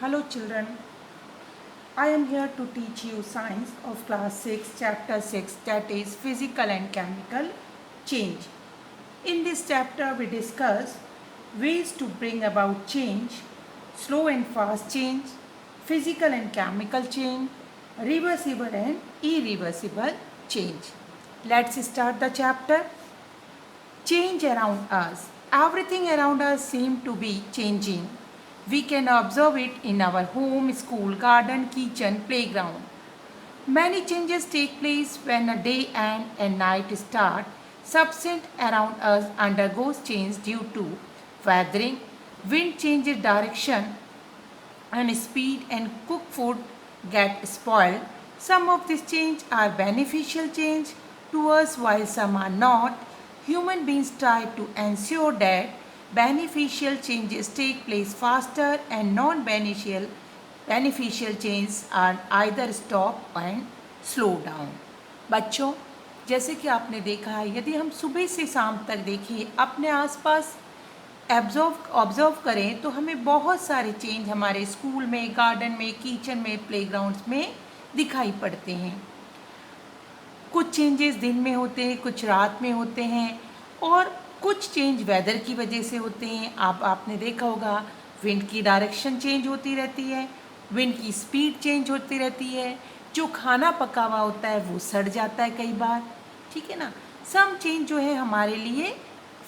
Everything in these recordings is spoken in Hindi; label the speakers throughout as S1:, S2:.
S1: Hello children, I am here to teach you science of class 6 chapter 6, that is physical and chemical change. In this chapter we discuss ways to bring about change, slow and fast change, physical and chemical change, reversible and irreversible change. Let's start the chapter. Change around us. Everything around us seems to be changing. We can observe it in our home, school, garden, kitchen, playground. Many changes take place when a day and a night start. Substance around us undergoes change due to weathering, wind changes direction and speed, and cooked food get spoiled. Some of these change are beneficial change to us while some are not. Human beings try to ensure that beneficial changes take place faster and non-beneficial changes are either stop and slow down. बच्चों, जैसे कि आपने देखा है, यदि हम सुबह से शाम तक देखें, अपने आसपास ऑब्जर्व करें तो हमें बहुत सारे चेंज हमारे स्कूल में, गार्डन में, किचन में, प्लेग्राउंड्स में दिखाई पड़ते हैं. कुछ चेंजेस दिन में होते हैं, कुछ रात में होते हैं और कुछ चेंज वेदर की वजह से होते हैं. आपने देखा होगा विंड की डायरेक्शन चेंज होती रहती है, विंड की स्पीड चेंज होती रहती है, जो खाना पका हुआ होता है वो सड़ जाता है कई बार. ठीक है ना. सम चेंज जो है हमारे लिए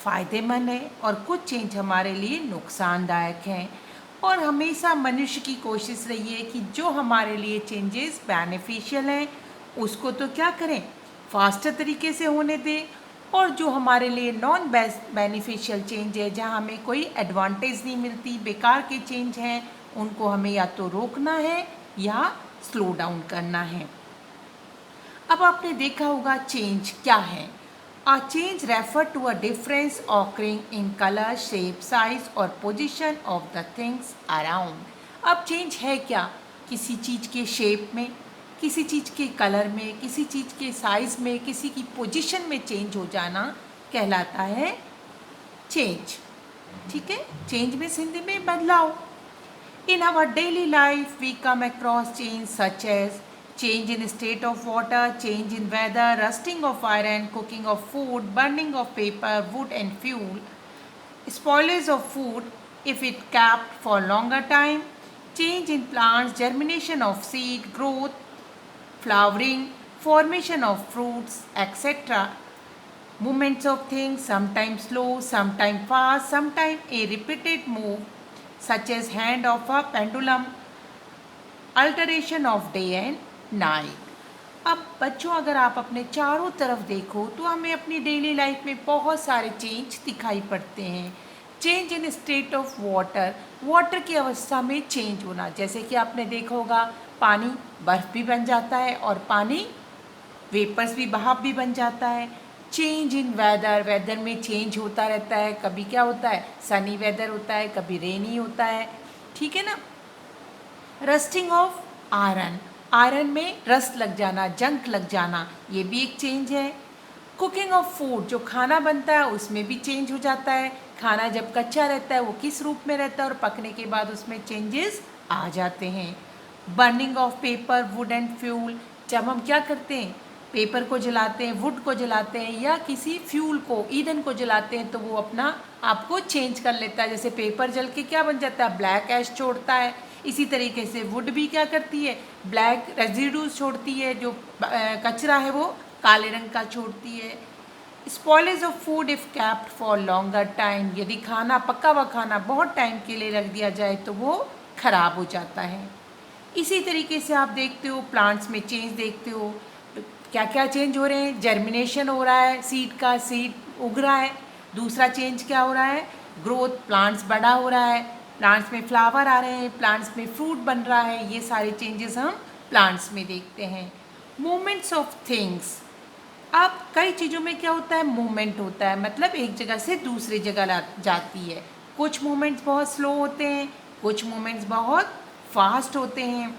S1: फ़ायदेमंद है और कुछ चेंज हमारे लिए नुकसानदायक हैं. और हमेशा मनुष्य की कोशिश रही है कि जो हमारे लिए चेंजेस बेनिफिशियल हैं उसको तो क्या करें, फास्टर तरीके से होने दें, और जो हमारे लिए नॉन बेनिफिशियल चेंज है, जहाँ हमें कोई एडवांटेज नहीं मिलती, बेकार के चेंज हैं, उनको हमें या तो रोकना है या स्लो डाउन करना है. अब आपने देखा होगा चेंज क्या है. A change refer to a difference occurring in color, shape, size और position of the things around. अब चेंज है क्या? किसी चीज़ के शेप में, किसी चीज़ के कलर में, किसी चीज़ के साइज़ में, किसी की पोजीशन में चेंज हो जाना कहलाता है चेंज. ठीक है. चेंज में हिंदी में बदलाव. In our daily life we come across change such as change in state of water, change in weather, rusting of iron, cooking of food, burning of paper, wood and fuel, spoilage of food if it kept for longer time, change in plants, germination of seed, growth, flowering, formation of fruits, etc. Movements of things, sometimes slow, sometimes fast, sometimes a repeated move such as hand of a pendulum, alteration of day and night. अब बच्चों, अगर आप अपने चारों तरफ देखो तो हमें अपनी डेली लाइफ में बहुत सारे चेंज दिखाई पड़ते हैं. Change in state of water, water की अवस्था में चेंज होना. जैसे कि आपने देखा होगा पानी बर्फ़ भी बन जाता है और पानी वेपर्स भी, भाप भी बन जाता है. चेंज इन वेदर, वेदर में चेंज होता रहता है. कभी क्या होता है, सनी वेदर होता है, कभी रेनी होता है. ठीक है ना. रस्टिंग ऑफ आयरन, आयरन में रस्ट लग जाना, जंक लग जाना, ये भी एक चेंज है. कुकिंग ऑफ फूड, जो खाना बनता है उसमें भी चेंज हो जाता है. खाना जब कच्चा रहता है वो किस रूप में रहता है और पकने के बाद उसमें चेंजेस आ जाते हैं. Burning of paper, would and fuel, जब हम क्या करते हैं, पेपर को जलाते हैं, वुड को जलाते हैं या किसी फ्यूल को, ईंधन को जलाते हैं तो वो अपना आपको चेंज कर लेता है. जैसे पेपर जल के क्या बन जाता है, ब्लैक ऐश छोड़ता है. इसी तरीके से वुड भी क्या करती है, ब्लैक रेजिड्यूज छोड़ती है, जो कचरा है वो काले रंग का छोड़ती है. Spoilage of food if kept for longer time, यदि खाना, पका हुआ खाना बहुत टाइम के लिए रख दिया जाए तो वो खराब हो जाता है. इसी तरीके से आप देखते हो प्लांट्स में चेंज देखते हो. क्या क्या चेंज हो रहे हैं, जर्मिनेशन हो रहा है सीड का, सीड उग रहा है. दूसरा चेंज क्या हो रहा है, ग्रोथ, प्लांट्स बड़ा हो रहा है, प्लांट्स में फ्लावर आ रहे हैं, प्लांट्स में फ्रूट बन रहा है. ये सारे चेंजेस हम प्लांट्स में देखते हैं. मूवमेंट्स ऑफ थिंग्स, अब कई चीज़ों में क्या होता है, मूवमेंट होता है, मतलब एक जगह से दूसरी जगह जाती है. कुछ मूवमेंट्स बहुत स्लो होते हैं, कुछ मूवमेंट्स बहुत फास्ट होते हैं.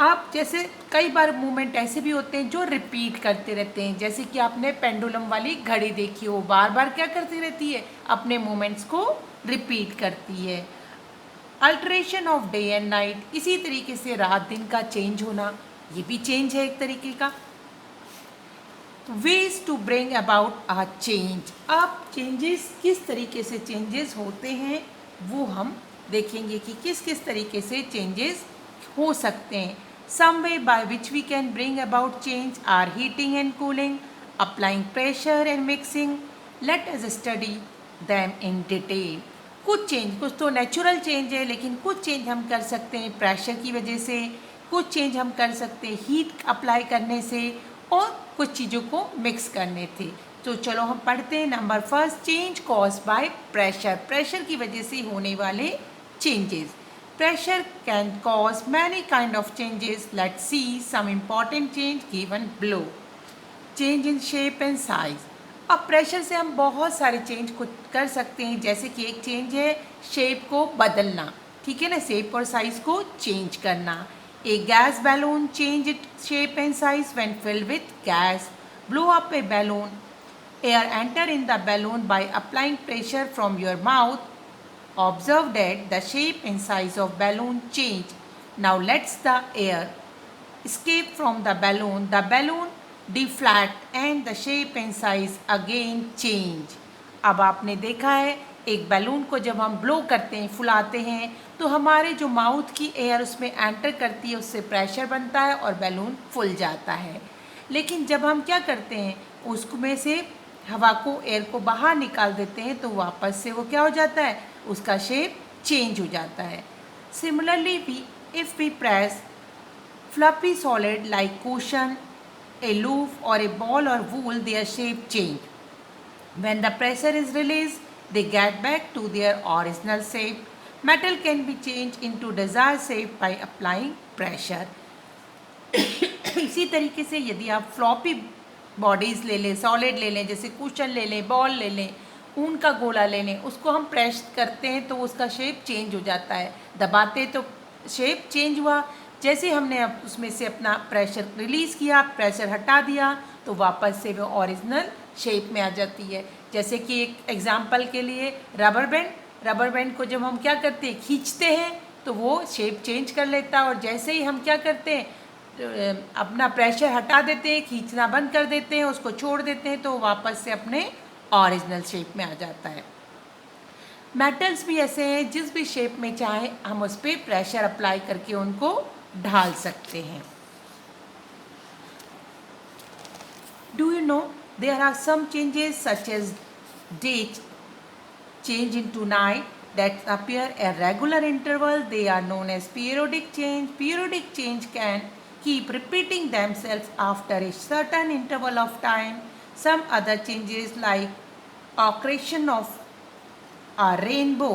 S1: आप जैसे कई बार मूवमेंट ऐसे भी होते हैं जो रिपीट करते रहते हैं. जैसे कि आपने पेंडुलम वाली घड़ी देखी हो, बार बार क्या करती रहती है, अपने मूवमेंट्स को रिपीट करती है. Alteration of day and night, इसी तरीके से रात दिन का चेंज होना, ये भी चेंज है एक तरीके का। Ways to bring about a change, अब चेंजेस किस तरीके से चेंजेस होते हैं वो हम देखेंगे कि किस किस तरीके से चेंजेस हो सकते हैं। Some way by which we can bring about change are heating and cooling, applying pressure and mixing. Let us study them in detail. कुछ तो नेचुरल चेंज है, लेकिन कुछ चेंज हम कर सकते हैं प्रेशर की वजह से, कुछ चेंज हम कर सकते हैं हीट अप्लाई करने से, और कुछ चीज़ों को मिक्स करने थे। तो चलो हम पढ़ते हैं। Number first, change cause by pressure, pressure की वजह से होने वाले changes. Pressure can cause many kind of changes. Let's see some important change given below. Change in shape and size, अब प्रेशर से हम बहुत सारे चेंज को कर सकते हैं, जैसे कि एक चेंज है शेप को बदलना, ठीक है ना, शेप और साइज को चेंज करना। A gas balloon change its shape and size when filled with gas. Blow up a balloon. Air enter in the balloon by applying pressure from your mouth. Observe that the shape and size of balloon change. Now let's the air escape from the balloon. The balloon deflate and the shape and size again change. अब आपने देखा है एक बैलून को जब हम ब्लो करते हैं, फुलाते हैं, तो हमारे जो माउथ की एयर उसमें एंटर करती है, उससे प्रेशर बनता है और बैलून फुल जाता है। लेकिन जब हम क्या करते हैं, उसमें से हवा को, एयर को बाहर निकाल देते हैं, तो वापस से वो क्या हो जाता है, उसका शेप चेंज हो जाता है। Similarly if we press fluffy solid like cushion, a loaf or a ball or wool, their shape change. When the pressure is released, they get back to their original shape. Metal can be changed into desired shape by applying pressure. इसी तरीके से यदि आप फ्लॉपी बॉडीज़ ले लें, सॉलिड ले लें, जैसे कुशन ले लें, बॉल ले लें, ऊन का गोला ले लें, उसको हम प्रेस करते हैं तो उसका शेप चेंज हो जाता है। दबाते तो शेप चेंज हुआ, जैसे हमने अब उसमें से अपना प्रेशर रिलीज़ किया, प्रेशर हटा दिया, तो वापस से वो ओरिजिनल शेप में आ जाती है। जैसे कि एक एग्जांपल के लिए रबर बैंड को जब हम क्या करते हैं, खींचते हैं, तो वो शेप चेंज कर लेता है, और जैसे ही हम क्या करते हैं, अपना प्रेशर हटा देते हैं, खींचना बंद कर देते हैं, उसको छोड़ देते हैं, तो वापस से अपने ओरिजिनल शेप में आ जाता है। मेटल्स भी ऐसे हैं, जिस भी शेप में चाहे हम उस पर प्रेशर अप्लाई करके उनको ढाल सकते हैं। Do you know there are some changes such as day change into night that appear at regular interval? They are known as periodic change. Periodic change can keep repeating themselves after a certain interval of time. Some other changes like occurrence of a rainbow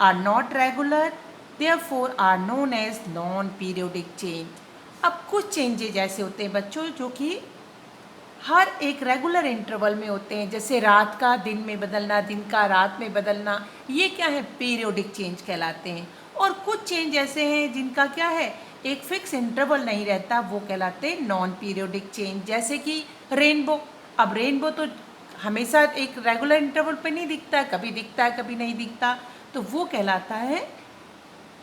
S1: are not regular, therefore are known as non-periodic change. अब कुछ चेंजेज ऐसे होते हैं बच्चों जो कि हर एक रेगुलर इंटरवल में होते हैं, जैसे रात का दिन में बदलना, दिन का रात में बदलना, ये क्या है, पीरियोडिक चेंज कहलाते हैं। और कुछ चेंज ऐसे हैं जिनका क्या है, एक फिक्स इंटरवल नहीं रहता, वो कहलाते हैं नॉन पीरियोडिक चेंज। जैसे कि रेनबो, अब रेनबो तो हमेशा एक रेगुलर इंटरवल पे नहीं दिखता है, कभी दिखता है कभी नहीं दिखता, तो वो कहलाता है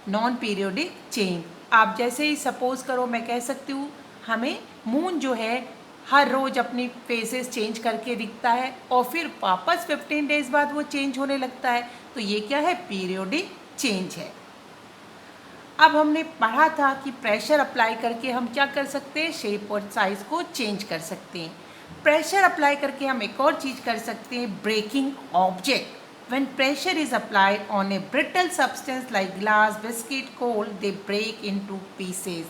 S1: नॉन पीरियोडिक चेंज। आप जैसे ही सपोज करो, मैं कह सकती हूँ हमें मून जो है हर रोज़ अपनी फेसेस चेंज करके दिखता है, और फिर वापस 15 डेज़ बाद वो चेंज होने लगता है, तो ये क्या है, पीरियोडिक चेंज है। अब हमने पढ़ा था कि प्रेशर अप्लाई करके हम क्या कर सकते हैं, शेप और साइज़ को चेंज कर सकते हैं। प्रेशर अप्लाई करके हम एक और चीज़ कर सकते हैं, breaking object. When pressure is applied on a brittle substance like glass, biscuit, coal, they break into pieces.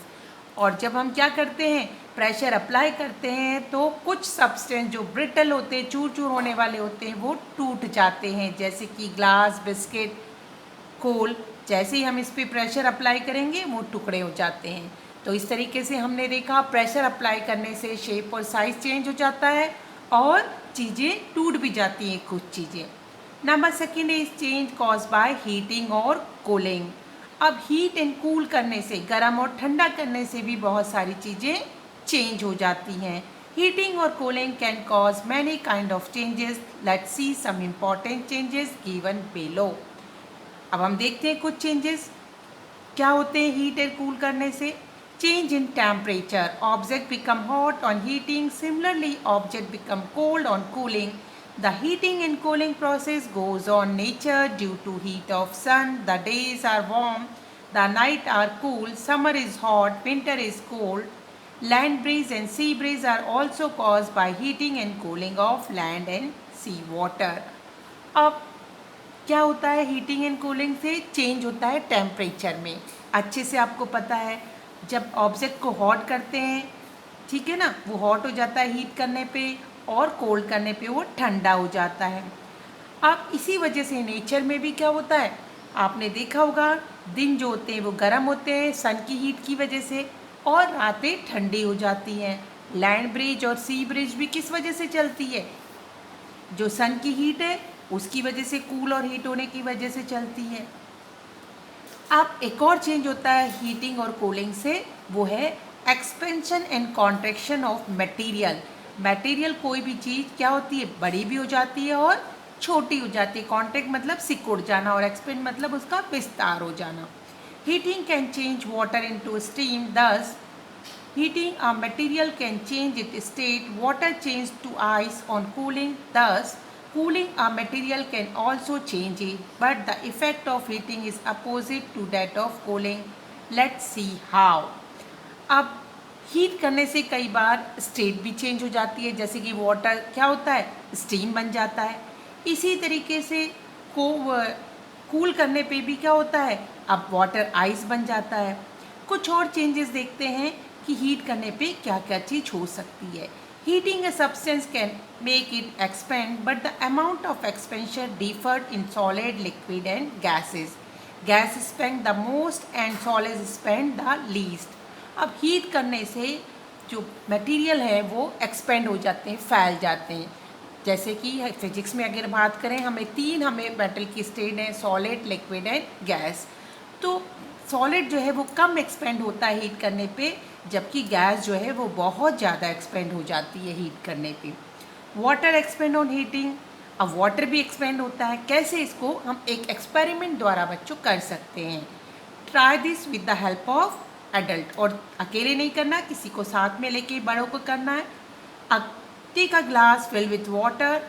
S1: और जब हम क्या करते हैं, प्रेशर अप्लाई करते हैं, तो कुछ सब्सटेंस जो ब्रिटल होते हैं, चूर चूर होने वाले होते हैं, वो टूट जाते हैं, जैसे कि ग्लास, बिस्किट, कोल। जैसे ही हम इस पर प्रेशर अप्लाई करेंगे, वो टुकड़े हो जाते हैं। तो इस तरीके से हमने देखा प्रेशर अप्लाई करने से शेप और साइज़ चेंज हो जाता है, और चीज़ें टूट भी जाती हैं कुछ चीज़ें। Number second is change cause by heating और कूलिंग। अब हीट एंड कूल करने से, गर्म और ठंडा करने से भी बहुत सारी चीज़ें चेंज हो जाती हैं। हीटिंग और cooling can cause many kind of changes. Let's see some important changes given below. अब हम देखते हैं कुछ चेंजेस। क्या होते हैं हीट एंड कूल करने से? Change in temperature, object become hot on heating, similarly object become cold on cooling. The heating and cooling process goes on nature due to heat of sun. The days are warm, the night are cool, summer is hot, winter is cold. Land breeze and sea breeze are also caused by heating and cooling of land and sea water. अब क्या होता है हीटिंग एंड कूलिंग से? चेंज होता है टेम्परेचर में. अच्छे से आपको पता है जब ऑब्जेक्ट को हॉट करते हैं, ठीक है ना, वो हॉट हो जाता है हीट करने पे, और कोल्ड करने पे वो ठंडा हो जाता है. अब इसी वजह से नेचर में भी क्या होता है, आपने देखा होगा दिन जो होते हैं वो गर्म होते हैं सन की हीट की वजह से, और रातें ठंडी हो जाती हैं. लैंड ब्रिज और सी ब्रिज भी किस वजह से चलती है? जो सन की हीट है उसकी वजह से, कूल और हीट होने की वजह से चलती है. अब एक और चेंज होता है हीटिंग और कूलिंग से, वो है expansion and contraction of material. Material कोई भी चीज़ क्या होती है, बड़ी भी हो जाती है और छोटी हो जाती है. कॉन्ट्रैक्ट मतलब सिकुड़ जाना, और एक्सपेंड मतलब उसका विस्तार हो जाना. Heating can change water into steam, दस heating a material can change its state. Water change to ice on cooling, thus cooling a material can also change it, but the effect of heating is opposite to that of cooling. Let's see how. अब हीट करने से कई बार स्टेट भी चेंज हो जाती है, जैसे कि वाटर क्या होता है, स्टीम बन जाता है. इसी तरीके से कूल करने पे भी क्या होता है, अब वाटर आइस बन जाता है. कुछ और चेंजेस देखते हैं कि हीट करने पे क्या क्या चीज़ हो सकती है. Heating a substance can make it expand, but the amount of expansion deferred in solid, liquid and gases. Gas spend the most and solid spend the least. अब हीट करने से जो मटेरियल है वो एक्सपेंड हो जाते हैं, फैल जाते हैं. जैसे कि फिजिक्स में अगर बात करें, हमें मेटल की स्टेट है, सॉलिड, लिक्विड एंड गैस. तो सॉलिड जो है वो कम एक्सपेंड होता है हीट करने पे, जबकि गैस जो है वो बहुत ज़्यादा एक्सपेंड हो जाती है हीट करने पे. Water expand on heating. अब वाटर भी एक्सपेंड होता है. कैसे? इसको हम एक एक्सपेरिमेंट द्वारा बच्चों कर सकते हैं. Try this with the help of adult, और अकेले नहीं करना, किसी को साथ में लेके बड़ों को करना है. Take a glass fill with water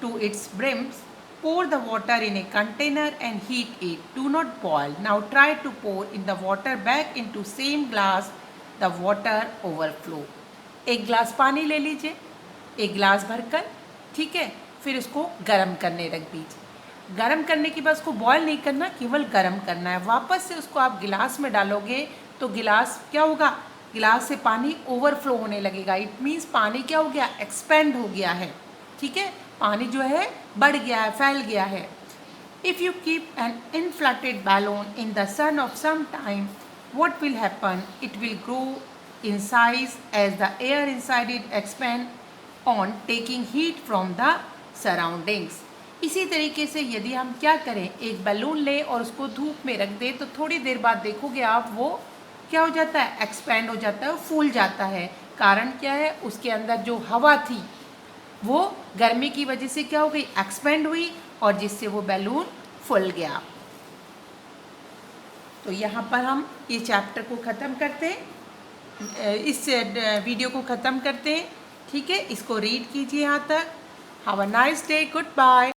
S1: to its brims. Pour the water in a container and heat it. Do not boil. Now try to pour in the water back into same glass. The water overflow. एक गिलास पानी ले लीजिए, एक गिलास भरकर, ठीक है, फिर उसको गर्म करने रख दीजिए. गर्म करने के बाद उसको बॉयल नहीं करना, केवल गर्म करना है. वापस से उसको आप गिलास में डालोगे तो गिलास क्या होगा, गिलास से पानी ओवरफ्लो होने लगेगा. इट मीन्स पानी क्या हो गया, एक्सपेंड हो गया है. ठीक है, पानी जो है बढ़ गया है, फैल गया है. If you keep an inflated balloon in the sun of some time, what will happen? It will grow in size as the air inside it expand on taking heat from the surroundings. इसी तरीके से यदि हम क्या करें, एक बैलून लें और उसको धूप में रख दें, तो थोड़ी देर बाद देखोगे आप वो क्या हो जाता है, एक्सपेंड हो जाता है, फूल जाता है. कारण क्या है, उसके अंदर जो हवा थी वो गर्मी की वजह से क्या हो गई, एक्सपेंड हुई, और जिससे वो बैलून फूल गया. तो यहाँ पर हम ये चैप्टर को ख़त्म करते हैं, इस वीडियो को ख़त्म करते हैं. ठीक है, इसको रीड कीजिए यहाँ तक. Have a nice day, good bye.